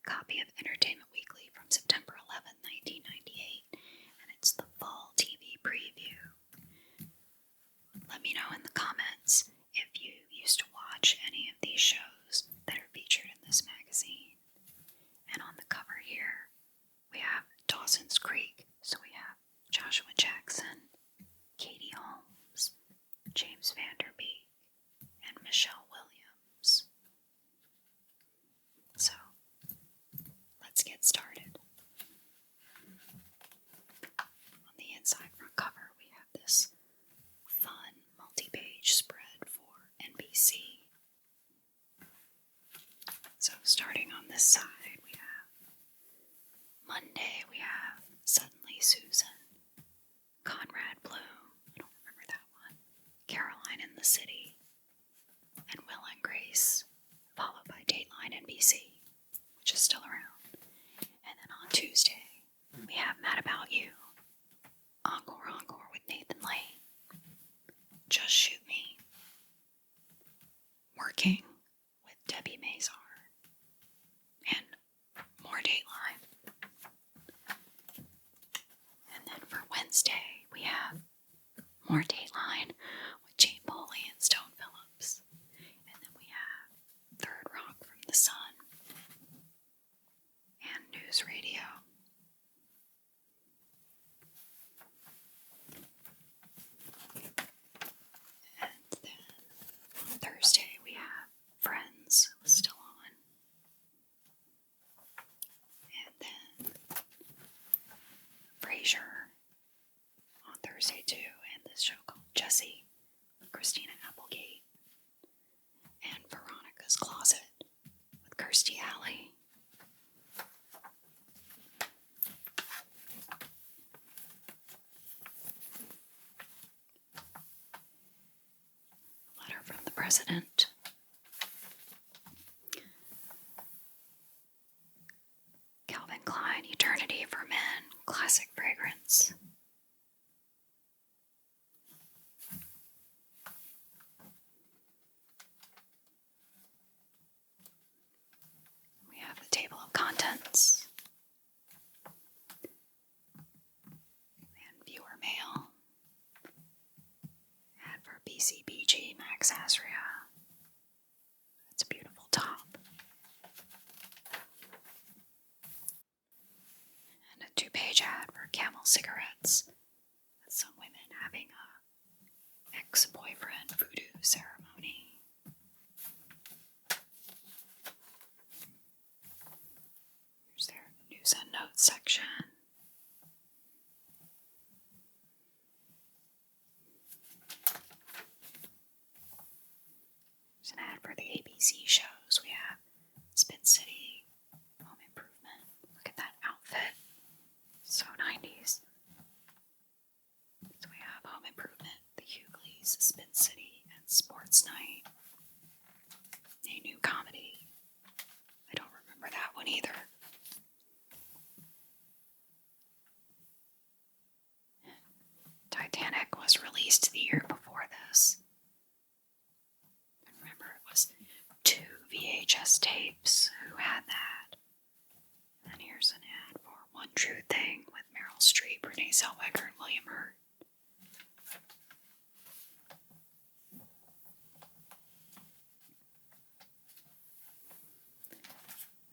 copy of Entertainment Weekly from September 11, 1998, and it's the fall TV preview. Let me know in the comments if you used to watch any of these shows that are featured in this magazine. And on the cover here, we have Dawson's Creek, so we have Joshua Jackson, Katie Holmes, James Van der Beek, and Michelle Williams. So, let's get started. On the inside front cover, we have this fun multi-page spread for NBC. So, starting on this side, we have Monday, we have Suddenly Susan, Conrad Bloom, I don't remember that one, Caroline in the City, and Will and Grace, followed by Dateline NBC, which is still around. And then on Tuesday, we have Mad About You, Encore with Nathan Lane, Just Shoot Me, Working with Debbie Mazar, and more Dateline. And then for Wednesday, we have more Dateline with Jane Pauley and Stone Phillips. And then we have Third Rock from the Sun and News Radio. And then on Thursday, we have Friends, still on. And then Frasier on Thursday too, and this show called Jessie with Christina Applegate, and Veronica's Closet with Kirstie Alley. Letter from the President. Calvin Klein, Eternity for Men, classic fragrance. We have the table of contents and viewer mail. Ad for BCBG Max Azria. It's a beautiful top. And a 2-page ad for Camel cigarettes with some women having a ex-boyfriend voodoo ceremony. Here's their news and notes section. There's an ad for the ABC shows. We have Spin City, Home Improvement. Look at that outfit. So 90s. So we have Home Improvement, The Hughleys, Spin City, and Sports Night. A new comedy. I don't remember that one either. Titanic was released the year before this. And remember, it was 2 VHS tapes. Who had that? And here's an ad for One True Thing with Meryl Streep, Renee Zellweger, and William Hurt.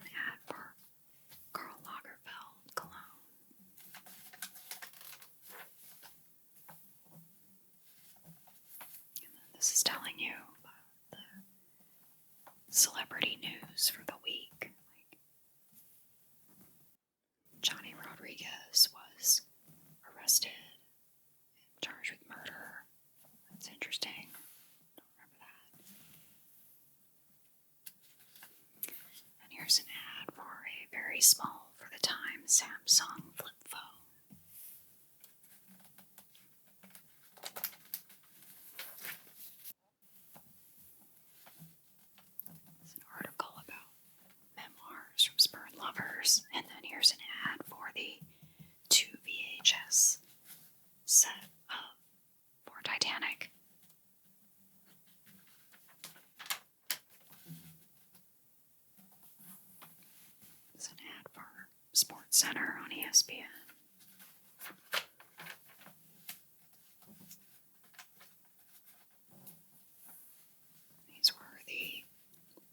An ad for Karl Lagerfeld cologne. And then this is telling you about the celebrity news for the week. Like Johnny Rodriguez was arrested and charged with murder. That's interesting. Don't remember that. And here's an ad for a very small, for the time, Samsung flip phone. It's an article about memoirs from spurned lovers. And then here's an ad for the 2 VHS set for Titanic. It's Center on ESPN. These were the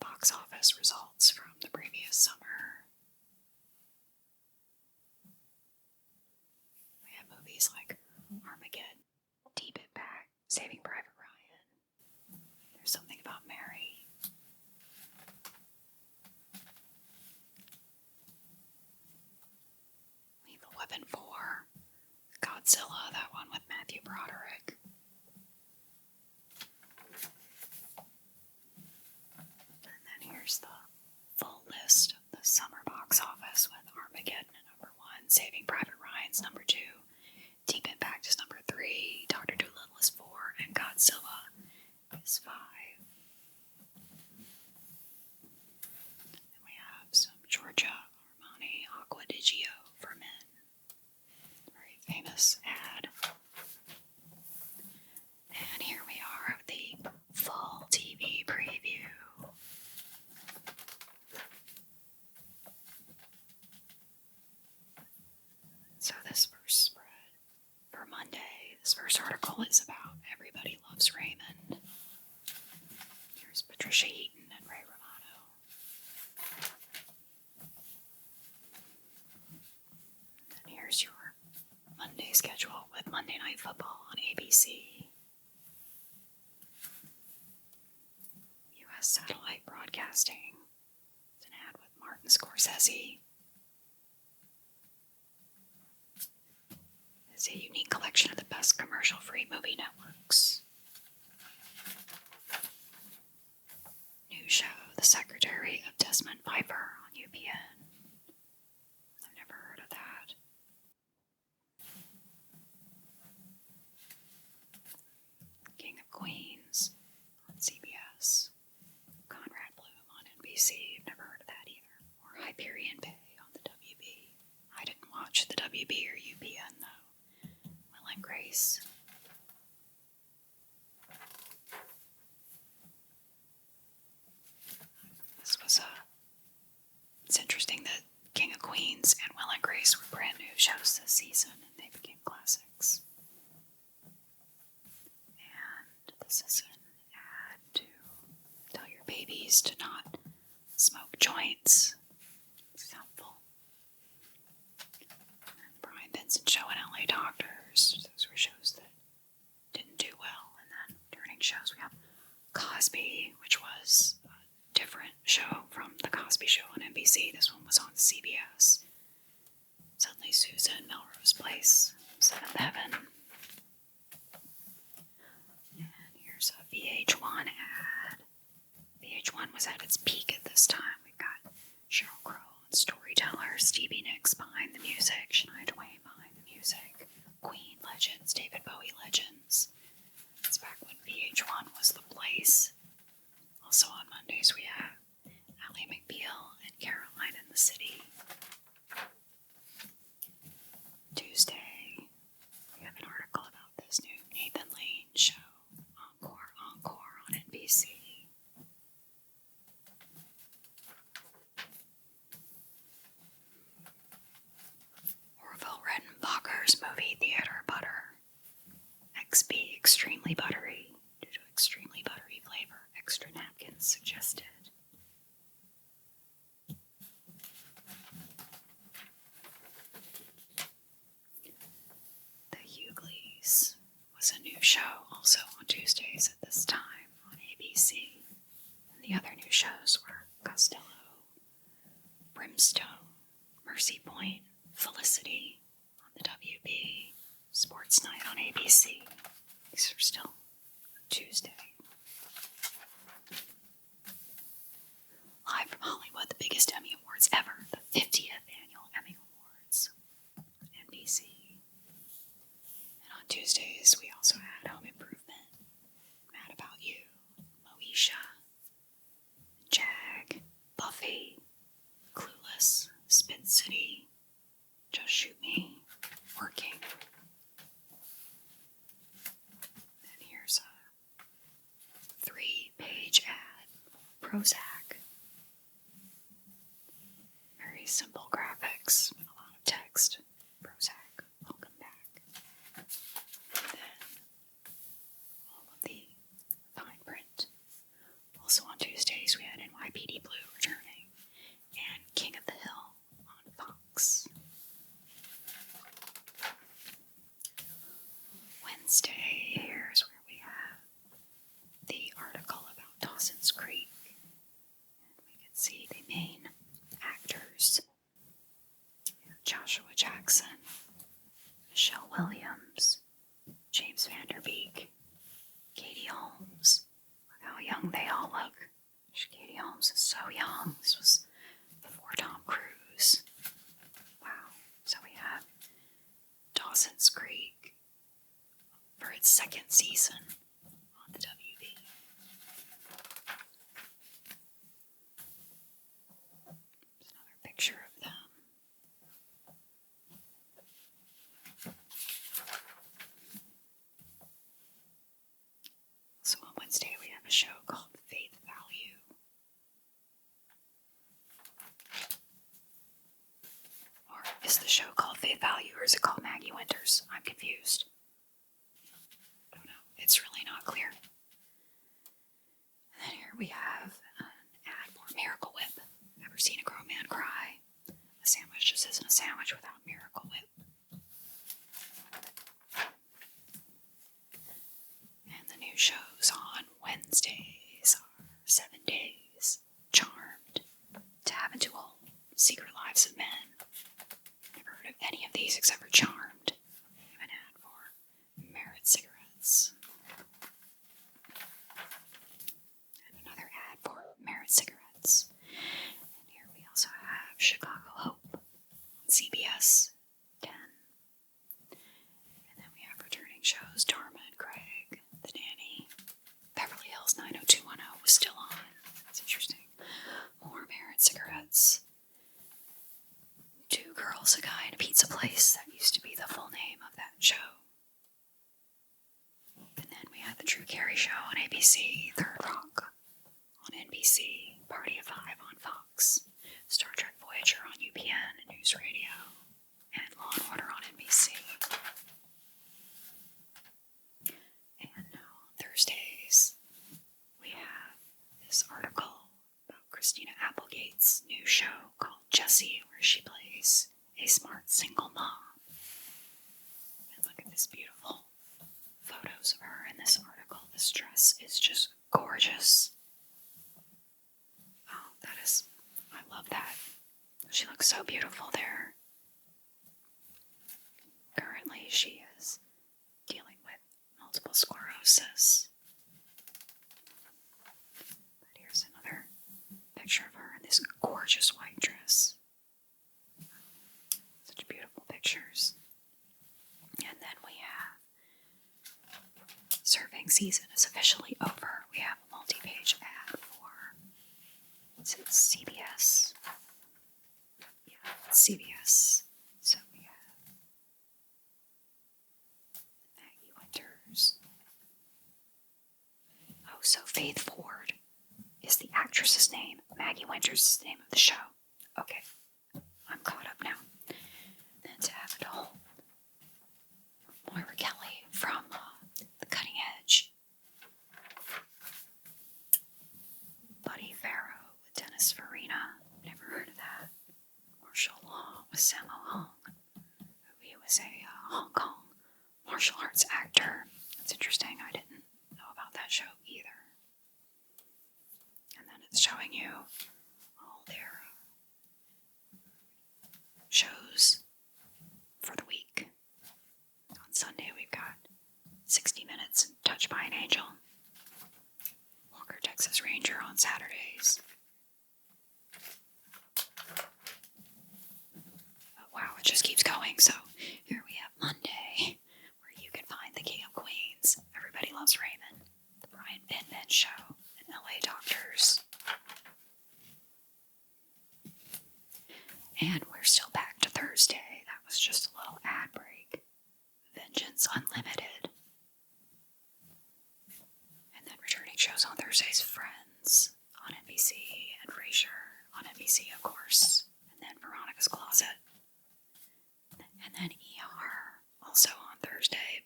box office results from the previous summer. We have movies like Armageddon, Deep Impact, Saving Private Ryan. There's Something About Mary. Lethal Weapon 4. Godzilla, that one with Matthew Broderick. And then here's the full list of the summer box office with Armageddon at number 1, Saving Private Ryan's number 2, Deep Impact is number 3, Dr. Dolittle is 4, and Godzilla is 5. Then we have some Giorgio Armani Acqua di Gio for men. Very famous ad. And here we are, the full TV preview. So this first spread for Monday, this first article is about Everybody Loves Raymond. Here's Patricia Heaton and Ray Romano. And here's your Monday schedule with Monday Night Football on ABC. U.S. Satellite Broadcasting. It's an ad with Martin Scorsese. It's a unique collection of the best commercial-free movie networks. New show, The Secretary of Desmond Piper on UPN. I've never heard of that. King of Queens on CBS. Conrad Bloom on NBC. I've never heard of that either. Or Hyperion Bay on the WB. I didn't watch the WB or UPN though. Will and Grace. It's interesting that King of Queens and Will and Grace were brand new shows this season and they became classics. And this is an ad to tell your babies to not smoke joints. It's helpful. And the Brian Benson Show and LA Doctors. Those were shows that didn't do well. And then returning shows, we have Cosby, which was a different show from The Cosby Show on NBC. This one was on CBS. Suddenly Susan, Melrose Place, Seventh Heaven. And here's a VH1 ad. VH1 was at its peak at this time. We've got Sheryl Crow on Storyteller, Stevie Nicks behind the music, Shania Twain behind the music, Queen legends, David Bowie legends. It's back when VH1 was the place. Also on Mondays we have Ally McBeal and Caroline in the City. Tuesday, we have an article about this new Nathan Lane show, Encore, Encore on NBC. Orville Redenbacher's movie Theater Butter. XB extremely buttery. Due to extremely buttery flavor, extra napkins suggested. The Hughleys was a new show also on Tuesdays at this time on ABC. And the other new shows were Costello, Brimstone, Mercy Point, Felicity on the WB, Sports Night on ABC. These are still Tuesday. Live from Hollywood, the biggest Emmy Awards ever, the 50th Annual Emmy Awards on NBC. And on Tuesdays, we also had Home Improvement, Mad About You, Moesha, Jag, Buffy, Clueless, Spin City, Just Shoot Me, Working. And here's a 3-page ad, Prozac. Very simple graphics, and a lot Holmes is so young. This was before Tom Cruise. Wow. So we have Dawson's Creek for its second season on the WB. There's another picture of them. So on Wednesday we have a show called Faith Value. Or is the show called Faith Value or is it called Maggie Winters? I'm confused. I don't know. It's really not clear. And then here we have an ad for Miracle Whip. Ever seen a grown man cry? A sandwich just isn't a sandwich without Miracle Whip. And the new shows on Wednesdays are 7 Days, Charmed, To Have and To Hold, Secret Lives of Men. Never heard of any of these except for Charmed. An ad for Merit Cigarettes. And another ad for Merit Cigarettes. And here we also have Chicago Hope on CBS 10. And then we have returning shows Dharma and Craig, The Nanny. Beverly Hills 90210 was still on. That's interesting. More Merit Cigarettes. Two Girls, a Guy, and a Pizza Place. That used to be the full name of that show. And then we had The Drew Carey Show on ABC, Third Rock on NBC, Party of Five on Fox, Star Trek Voyager on UPN and News Radio, and Law and Order on NBC. And now on Thursdays, we have this article about Christina Applegate's new show called Jessie, where she plays a smart single mom. And look at this beautiful photos of her in this article. This dress is just gorgeous. Oh, I love that. She looks so beautiful there. Currently, she is dealing with multiple sclerosis. But here's another picture of her in this gorgeous white dress. Such beautiful pictures. And then we have surfing season is officially over. We have a multi-page ad for, is it CBS? Yeah, it's CBS. So we have Maggie Winters. Oh, so Faith Ford is the actress's name. Maggie Winters is the name of the show. Okay, I'm caught up now. Then To Have and To Hold. Moira Kelly from The Cutting Edge. Buddy Farrow with Dennis Farina. Never heard of that. Martial Law with Sammo Hung. He was a Hong Kong martial arts actor. That's interesting. I didn't know about that show either. And then it's showing you all their shows for the week. On Sunday, we've got 60 Minutes and Touched by an Angel. Walker, Texas Ranger on Saturdays. Oh, wow, it just keeps going. So here we have Monday, where you can find the King of Queens. Everybody Loves Raymond. The Brian Benben Show. And LA Doctors. And we're still back to Thursday. That was just a little ad break. Vengeance Unlimited. And then returning shows on Thursdays, Friends on NBC and Frasier on NBC, of course. And then Veronica's Closet. And then ER, also on Thursday.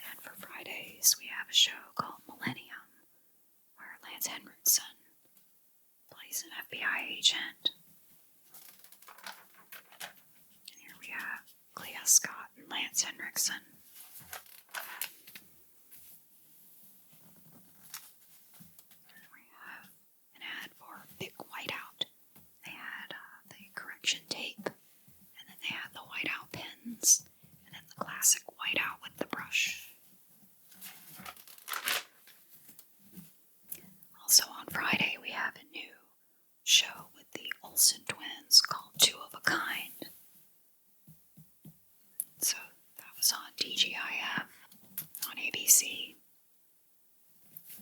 And for Fridays, we have a show called Millennium, where Lance Henriksen plays an FBI agent. And here we have Clea Scott and Lance Henriksen. And we have an ad for Big Whiteout. They had the correction tape, and then they had the whiteout pens, and then the classic whiteout with the brush. Friday, we have a new show with the Olsen twins called Two of a Kind. So that was on TGIF, on ABC.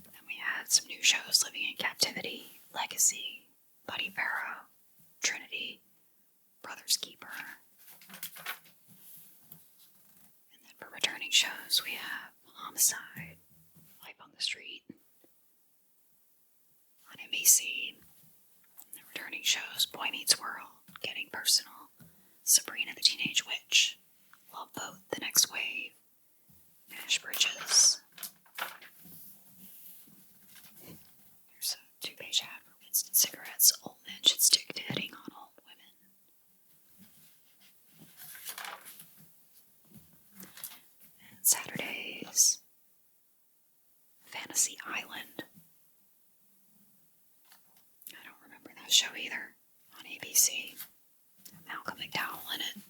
Then we had some new shows: Living in Captivity, Legacy, Buddy Pharaoh, Trinity, Brother's Keeper. And then for returning shows, we have Homicide, Life on the Street, on NBC. And the returning shows: Boy Meets World, Getting Personal, Sabrina the Teenage Witch, Love Boat, The Next Wave, Nash Bridges. Here's a 2-page ad for Winston Cigarettes. Old men should stick to hitting on old women. And Saturdays, Fantasy Island. I don't remember that show either. On ABC. Malcolm McDowell in it.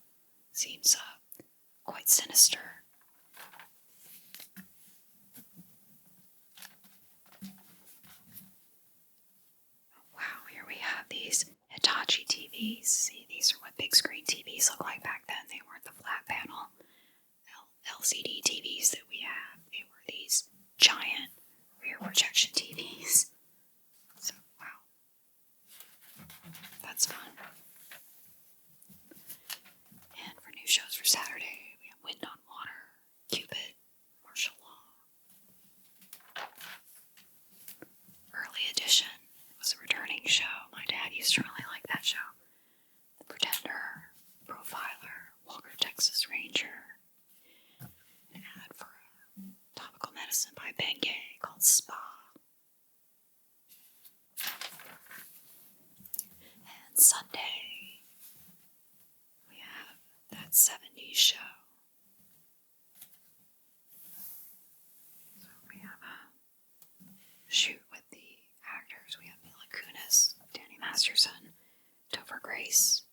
Seems quite sinister. Wow, here we have these Hitachi TVs. See, these are what big screen TVs look like back then. They weren't the flat panel LCD TVs that we have. They were these giant rear projection TVs. So, wow. That's fun. And for new shows for Saturday, we have Wind on Water, Cupid, Martial Law. Early Edition was a returning show. My dad used to really like that show. The Pretender, Profiler, Walker, Texas Ranger. An ad for a topical medicine by Bengay called Spa. And Sunday, we have that 70s show. So we have a shoot with the actors. We have Mila Kunis, Danny Masterson, Topher Grace,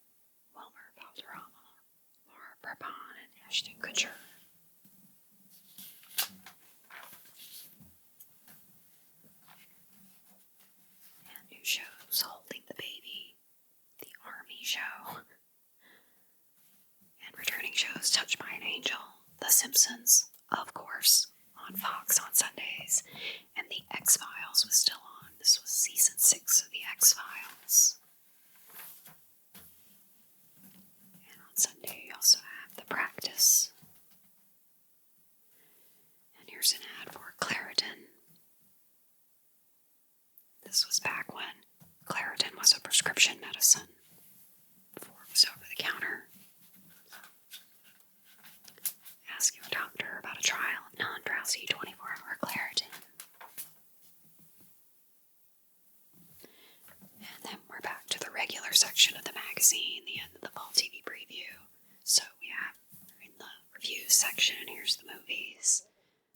Wilmer Valderrama, Laura Prepon, and Ashton Kutcher. And new shows: Holding the Baby, The Army Show. And returning shows: Touched by an Angel, The Simpsons, of course, on Fox on Sundays, and The X-Files was still on. This was season 6 of The X-Files. And on Sunday, you also have The Practice. And here's an ad for Claritin. This was back when Claritin was a prescription medicine, before it was over the counter. Ask your doctor about a trial of non-drowsy 24-hour Claritin. And then we're back to the regular section of the magazine, the end of the fall TV preview. So we have in the review section, here's the movies.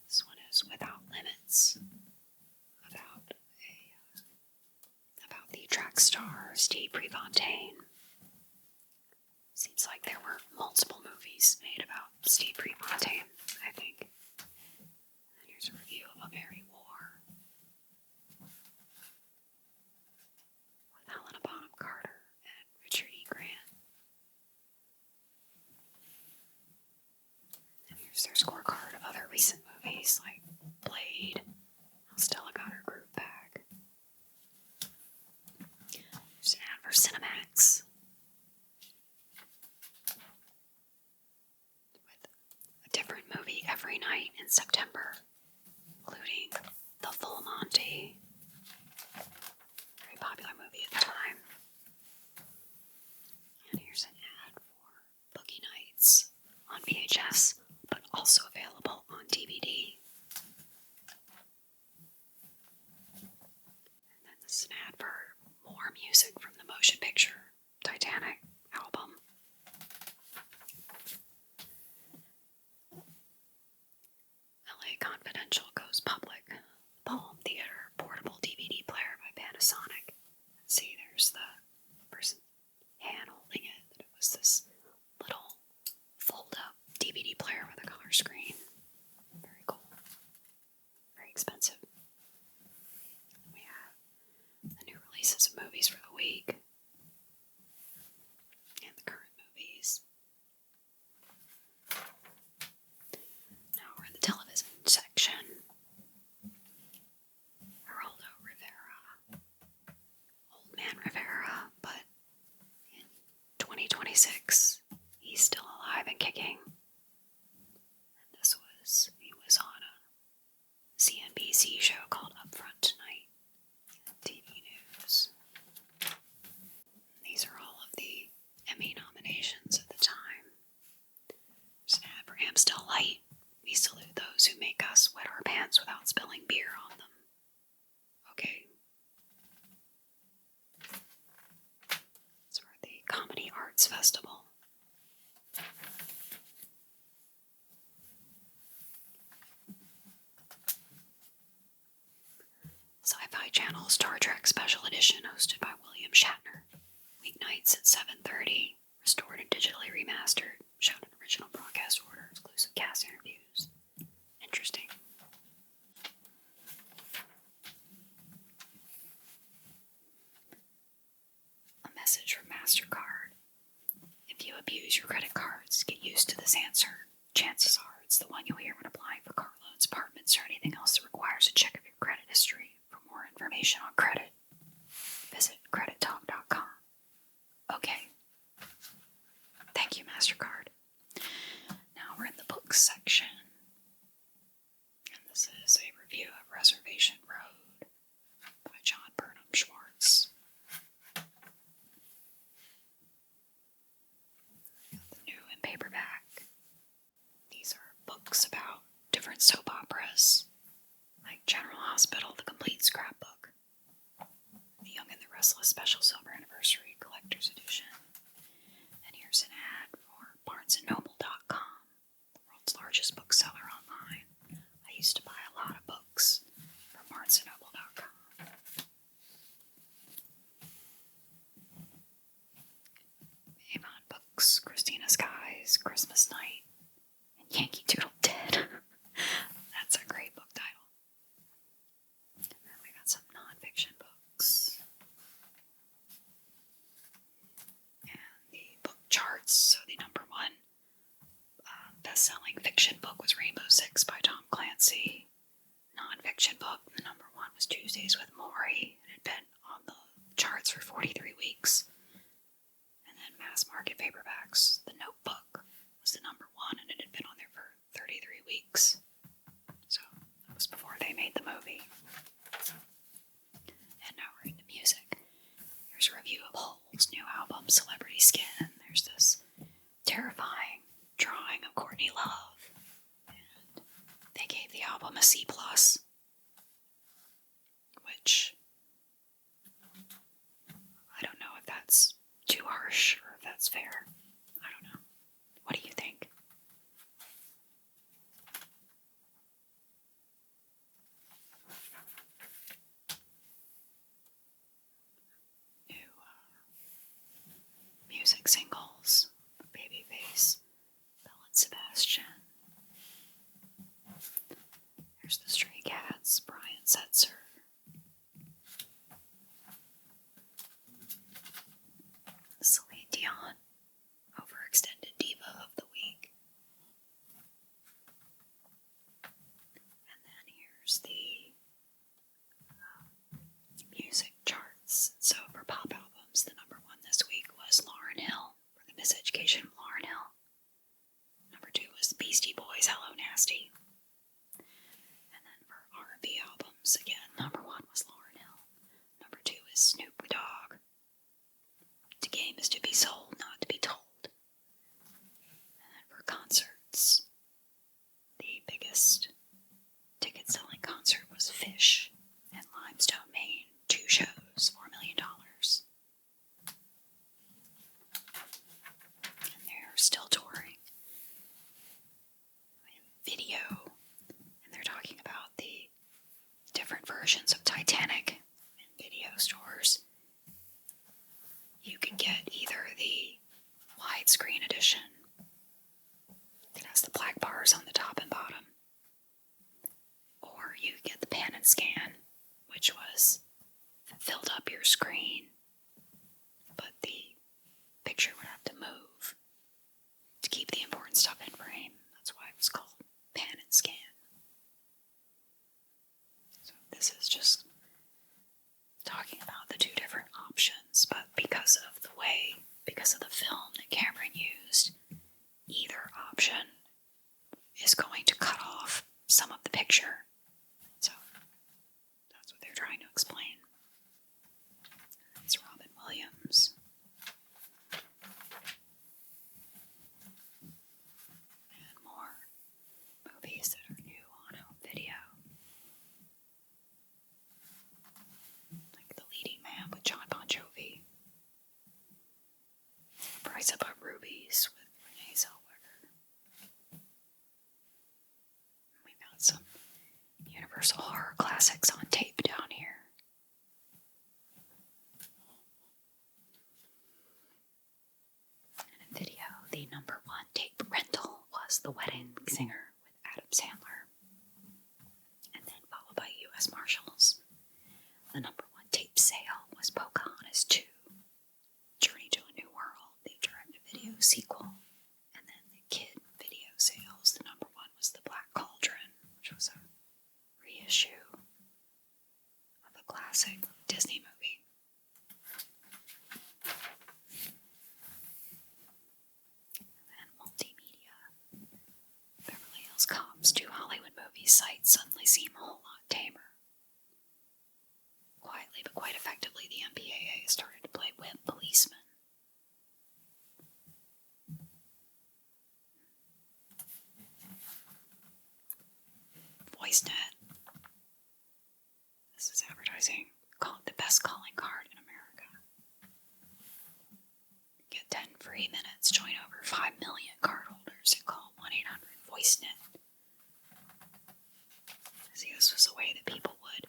This one is Without Limits, about the track star Steve Prefontaine. Seems like there were multiple movies made about Steve Prefontaine, I think. And here's a review of A Merry War with Helena Bonham Carter and Richard E. Grant. And here's their scorecard of other recent movies like Blade, How Stella Got Her Groove Back. There's an ad for Cinemax with a different movie every night in September, including The Full Monty, very popular movie at the time. And here's an ad for Boogie Nights on VHS, but also available on DVD. And then this is an ad for more music from the motion picture Titanic album. LA Confidential goes public. Palm Theater portable DVD player by Panasonic. See, there's the person hand holding it. That it was this little fold-up DVD player with a color screen. Very cool. Very expensive. We have those who make us wet our pants without spilling beer on them. Okay. It's for the Comedy Arts Festival. Sci-Fi Channel Star Trek Special Edition hosted by William Shatner. Weeknights at 7:30. Restored and digitally remastered. Showed in original broadcast order. Exclusive cast interviews. Interesting. A message from MasterCard. If you abuse your credit cards, get used to this answer. Chances are it's the one you'll hear when applying for car loans, apartments, or anything else that requires a check of your credit history. For more information on credit, visit credittalk.com. Okay. Thank you, MasterCard. Now we're in the books section. And this is a review of Reservation Road by John Burnham Schwartz. The new in paperback. These are books about different soap operas, like General Hospital, The Complete Scrapbook, The Young and the Restless Special Silver Anniversary Collector's Edition. And here's an ad for BarnesandNoble.com, the world's largest bookseller online. I used to buy a lot of books from BarnesandNoble.com. Avon Books, Christina Skies, Christmas Night, and Yankee Doodle Dead. That's a great book title. And then we got some nonfiction books. And the book charts. So the number one best-selling fiction book was Rainbow Six by Tom Clancy. Nonfiction book, the number one was Tuesdays with Morrie. It had been on the charts for 43 weeks. And then mass market paperbacks, The Notebook was the number one, and it had been on there for 33 weeks. So that was before they made the movie. And now we're into music. Here's a review of Hole's new album, Celebrity Skin. There's this terrifying drawing of Courtney Love. And they gave the album a C+, which I don't know if that's too harsh or if that's fair. I don't know. What do you think? New music singles, Babyface, Belle and Sebastian. There's the Stray Cats, Brian Setzer. Celine Dion, Overextended Diva of the Week. And then here's the music charts. So for pop albums, the number one this week was Lauryn Hill for The Miseducation of Lauryn Hill. Number two was Beastie Boys, Hello Nasty. And then for R&B albums, again, number one was Lauryn Hill. Number two is Snoop Dogg. The game is to be sold, not to be told. And then for concerts, the biggest ticket-selling concert was Fish in Limestone, Maine. 2 shows, $4 million. And they're still touring. Video. And they're talking about the different versions of Titanic in video stores. You can get either the widescreen edition that has the black bars on the top and bottom, or you get the pan and scan, which was filled up your screen, but the picture would have to move to keep the important stuff in frame. That's why it was called pan and scan. So this is just talking about the two different options, but because of the film that Cameron used, either option is going to cut off some of the picture. So that's what they're trying to explain. It's Robin Williams. And more movies that are new Universal Horror Classics on tape down here. And in video, the number 1 tape rental was The Wedding Singer with Adam Sandler. And then followed by U.S. Marshals. The number 1 tape sale was Pocahontas 2, Journey to a New World, the direct-to-video sequel. And then the kid video sales, the number 1 was The Black Cauldron, which was a reissue of a classic Disney movie. And multimedia. Beverly Hills Cops 2 Hollywood movie sites suddenly seem a whole lot tamer. Quietly but quite effectively, the MPAA started to play web policeman. VoiceNet. This is advertising called the best calling card in America. Get 10 free minutes, join over 5 million cardholders, and call 1-800-VoiceNet. See, this was a way that people would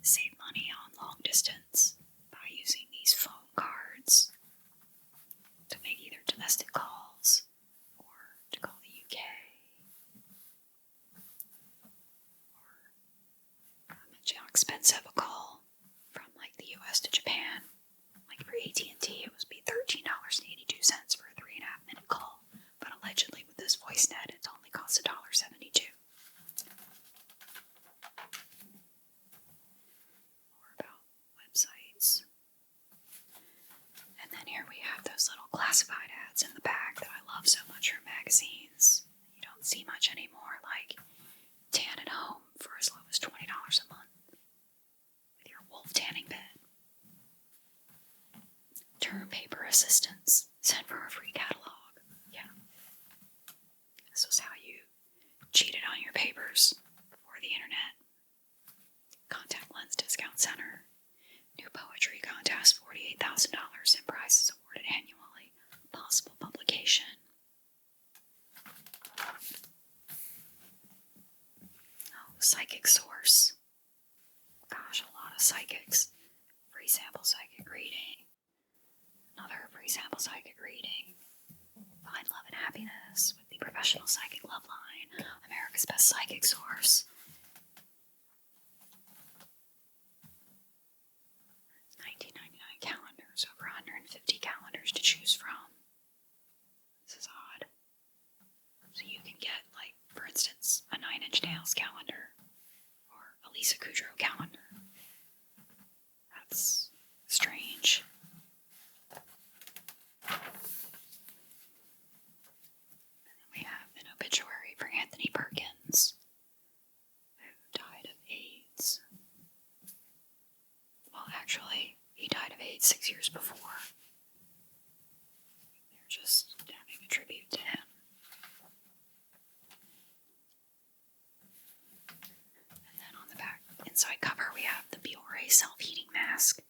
save money on long distance by using these phone cards to make either domestic calls or to call the UK or how expensive a call from like the US to Japan. Like for AT&T it would be $13.82 for a 3.5 minute call, but allegedly with this VoiceNet it only costs $1.72. Websites. And then here we have those little classified ads in the back that I love so much from magazines. You don't see much anymore, like tan at home for as low as $20 a month with your wolf tanning bed. Term paper assistance, sent for a free catalog. Yeah. This was how you cheated on your papers before the internet. Contact Lens Discount Center. New poetry contest, $48,000 in prizes awarded annually. Possible publication. Oh, psychic source. Gosh, a lot of psychics. Free sample psychic reading. Another free sample psychic reading. Find Love and Happiness with the Professional Psychic Love Line. America's Best Psychic Source. 1999 calendars, over 150 calendars to choose from. This is odd. So you can get, like, for instance, a 9 Inch Nails calendar or a Lisa Kudrow calendar. That's strange. And then we have an obituary for Anthony Perkins, who died of AIDS. Well, actually, he died of AIDS 6 years before. They're just having a tribute to him. And then on the back inside cover, we have the Biore self-heating mask.